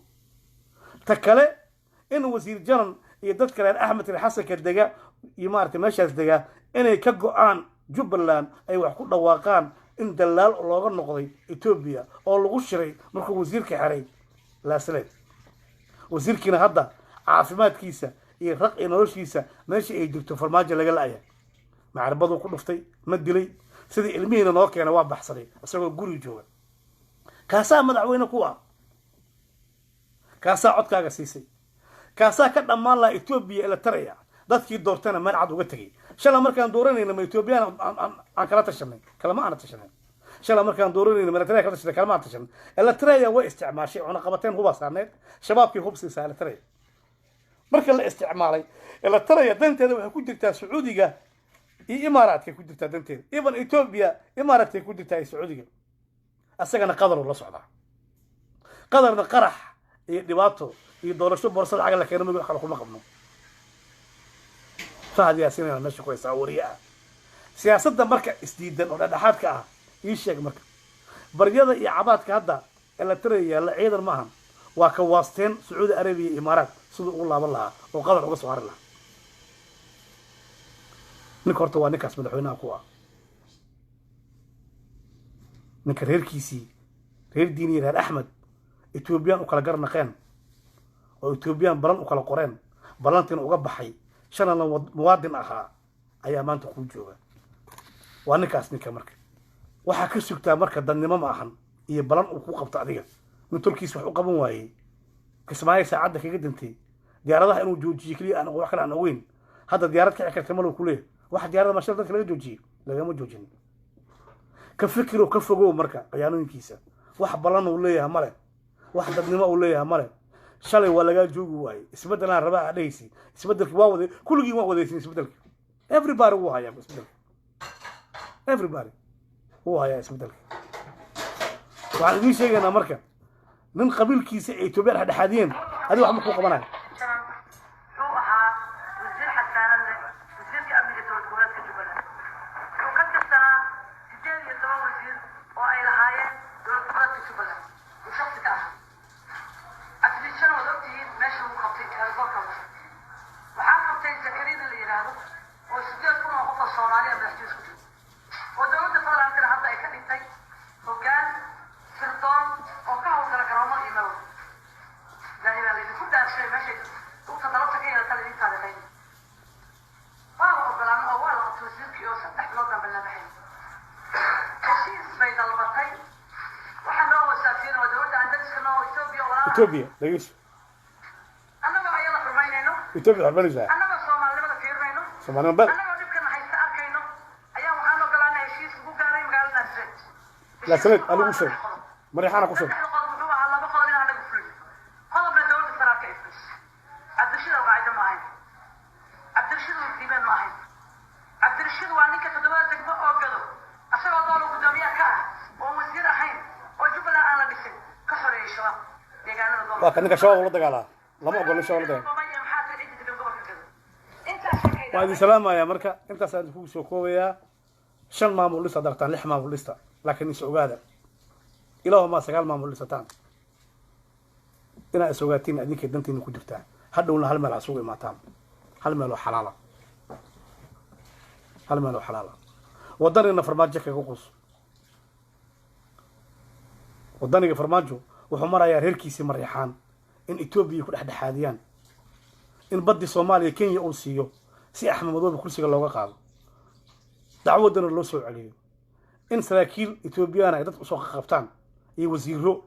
ta kale in wasiir janan iyo dadka reer axmed reer xasanka dega iyo maaragtay meeshaas dega inay ka go-aan jubbaland ay wax ku dhawaaqaan in dalaal looga noqday etoobiya oo lagu shiray markuu wasiirka xiray laasleed wasiirkiina hadda caafimaadkiisa iyo raq iyo noloshiisa meesha ay jirto farmaajo laga la-aya macarbaduu ku dhuftay ma dilay sidii ilmihiina noo keena waa baxsaday isagoo guri jooga kaasaa madaxweyne ku ah kaasaa codkaaga siisay kaasaa ka dhammaan laha etoobiya ila taraya dadkii doortana meel cad uga tegay shala markaan dooranayna ma etoobiyaan aan kala tashanay kalama aana tashanay shala markaan dooranayna milatariya kala tashanay kalama aan tashanay elataraya way isticmaashay cunaqabateen hubaa saarneed shabaabkii hub siisaa elataraya marka la isticmaalay elataraya danteeda waxay ku jirtaa sacuudiga iyo imaaraadkay ku jirtaa danteeda iban etoobiya imaaraadkay ku jirtaa iyo sacuudiga asagana qadaruu la socdaa qadarna qarax iyo dhibaato iyo doorasho boorso lacag la keeno wax kale kuma qabno fahad yaasin meesha ku haysaa wariye ah siyaasadda marka isdiidan oo dhexdhexaadka ah ii sheeg marka baryada iyo cabaadka hadda elataraya yaalla ciidan maahan waa ka waasteen sacuudi arabiya iyo imaaraad siduu ugu laaban lahaa oo qadar uga soo hari lahaa ninka horta waa ninkaas madaxweynaha ku ah ninka reerkiisii reer diiniya reer axmed etoobiyaan u kala garnaqeen oo etoobiyaan balan u kala qoreen balantiina uga baxay shanana muwaadin ahaa ayaa maanta kuu jooga waa ninkaas ninka marka waxaa ka sugtaa marka dadnimo ma ahan iyo balan uu ku qabto adiga nin tolkiis wax u qaban waayey kismaayo saacadda kaga dantay diyaaradaha inuu joojiyo keliya aan wax kale aan ogeyn hadda diyaarad kici karta malo ku leeyahay waxa diyaarada mashal dadka laga joojiyey lagama joojin ka fikir oo ka fogow marka khiyaanooyinkiisa wax balan uu leeyahay male wax dadnimo uu leeyahay male shalay waa lagaa joogi waayey isbeddelaan rabaa adhaysi isbeddelkii waa waday kulligiin waa wadaysin isbeddelka everybody wuu hayaa isbeddelka everybody wuu hayaa isbeddelka waxaan idiin sheegaynaa marka nin qabiilkiisa ay Itoobiya dhexdhexaadiyeen adiga wax ma ku qabanayo wuxuu ahaa wasiir xasaanad leh wasiirka amniga dowlad goboleedka Jubbaland wuxuu ka tirsanaa 18 wasiir oo ay lahaayeen dowlad goboleedka Jubbaland uu shaqsi ka ahaa أتريشان ودكتين ماشي مخطط كالبكر وحاول تنتكرين اللي يرادو وسجل كل خطة الصومالية بحجوز كتير ودولة فرع كده حتى يكاد يتاي وكان سلطان وكاو كلا كرامة إيمانو يعني اللي كل ده شيء ماشي وتطلبت كده التلميذ هذا خير فهو أقولان أول توزيع كيوسا تحت لوطن بالنبحين تشيز بين البطين وحنا هو سافير ودولة عندنا كنا إثيوبيا ولا إثيوبيا دقيقة أنا ما يلا حرمينه إثيوبيا حرمين إزاي أنا ما صومالي ما فيرمينه سمعنا بل أنا ما نبكي نحيس أركينه أيام وحنا قلنا هشيس بوكاري مقال نسرت لا سرت أنا وصل مريحانا قصر نحن قلنا على بقول لنا على بفلوس قلنا دولة الصراحة كيفش عبد الرشيد وقاعدة معي عبد الرشيد والديبان معي عبد الرشيد وعني كتدواتك ما أوقدوا أسرع دولة قدامية كاه ووزير أحين وجبنا أنا بسن كحري شباب waa ka ninka shabaab ula dagaalaa lama ogolo shabaab la dagaal waa idin salaamayaa marka intaas aan kugu soo koobayaa 5 maamul lista dartaan 6 maamul lista laakiin is ogaada ilaa ma 9 maamul listataan ina is ogaatiin adinka dantiina ku jirtaa hadhowna hal meel asugu imaataan hal meel oo xalaala wadanina farmaajo kaga qus wadaniga farmaajo wuxuu marayaa reerkiisii Maryaxaan in Itoobiya ku dhexdhexaadiyaan in baddi Soomaaliya Kenya uu siiyo si Axmed Madoobe kursiga looga qaado dacwadana loo soo celiyo in saraakiil Itoobiyaan ay dad u soo qabtaan iyo wasiiro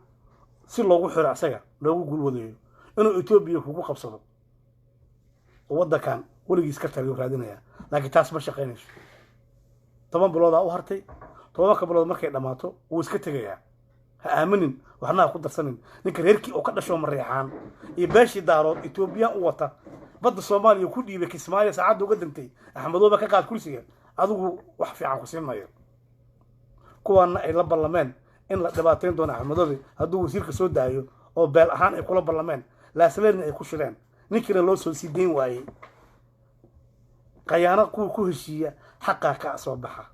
si loogu xiro asaga loogu gulwadeeyo inuu Itoobiya kugu qabsado wadankan waligiis ka taliyo raadinaya laakiin taas ma shaqeynayso 10 bilood u hartay 10 bilood markay dhamaato uu iska tagayaa آمنين وحنا قدر سنين نك هيركي أو كذا شو مريحان يباشي دارود إثيوبيا ووطا بد الصومال يكون يبكي إسماعيل سعد وقدمتي أحمد الله بكا قال كل شيء هذا وحفي عن حسين ماير kuwaana ay la ballameen in la dhibaateyn doono axmedoobe hadduu wasiirka soo daayo oo beel ahaan ay kula ballameen laasleerna ay ku shireen ninkiina loo soo sii dayn waayey qayaano kuwa ku heshiiya xaqaa ka soo baxa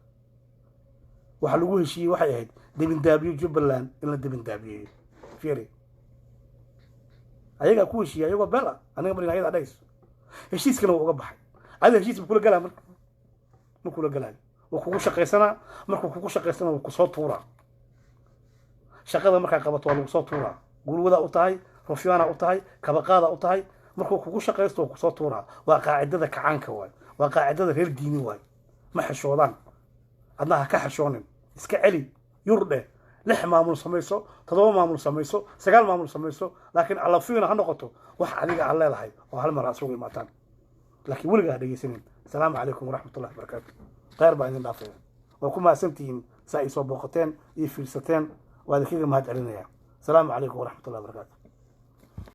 waxa lagu heshiiyey waxay ahayd debindaabiyo jubbaland in la debindaabiyeeyo fiiri ayagaa ku heshiiya ayagoo beel ah aniga marin ayada dhagayso heshiiskana wuu uga baxay adiga heshiis ma kula galaa marka ma kula galaayo wuu kugu shaqaysanaa markuu kugu shaqaysana wuu kusoo tuuraa shaqada markaa qabato waa lagu soo tuuraa gulwadaa u tahay rufyaana u tahay kabaqaada u tahay markuu kugu shaqaysto wuu kusoo tuuraa waa qaacidada kacaanka waay waa qaacidada reer diini waay ma xishoodaan adna ha ka xishoonin iska celi yurdhe 6 maamul samayso 7 maamul samayso 9 maamul samayso laakiin alafiina ha noqoto wax adiga aan leedahay oo hal mar asugu imaataan laakiin weligaa dhageysanin salaamu calaykum waraxmatullahi wabarakaatu khayr baa idin dhaafaya waa ku mahadsantihiin saa ay soo booqateen iyo fiirsateen waa idinkaga mahad celinayaa salaamu calaykum waraxmatullahi wabarakaatu